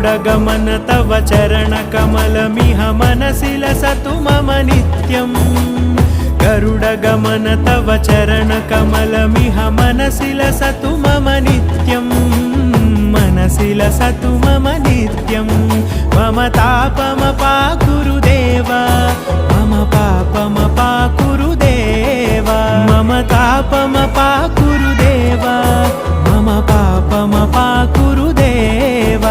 गरुडगमन तव चरणकमलमिह मनसि लसतु मम नित्यम् गरुडगमन तव चरणकमलमिह मनसि लसतु मम नित्यम् मनसि लसतु मम नित्यम् मम तापमपाकुरु देव मम पापमपाकुरु देव मम तापमपाकुरु देव मम पापमपाकुरु देव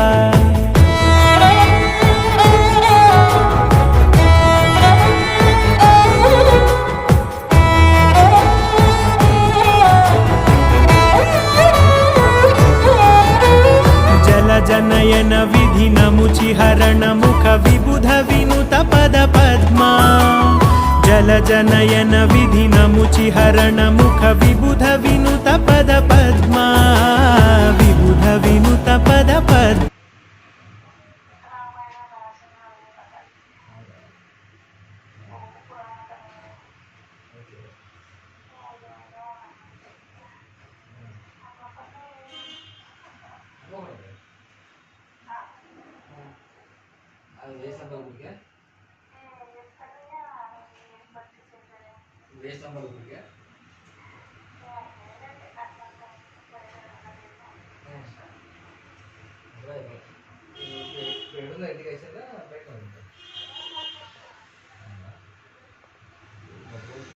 जनयन विधिनमुचिहरण मुख विबुध विनुत पद पद्मा जल जनयन विधिनमुचिहरण मुख विबुध विनुत पद पद्मा विबुध विनुत पद पद्मा वेस्ट नंबर क्या पेड़ कैसे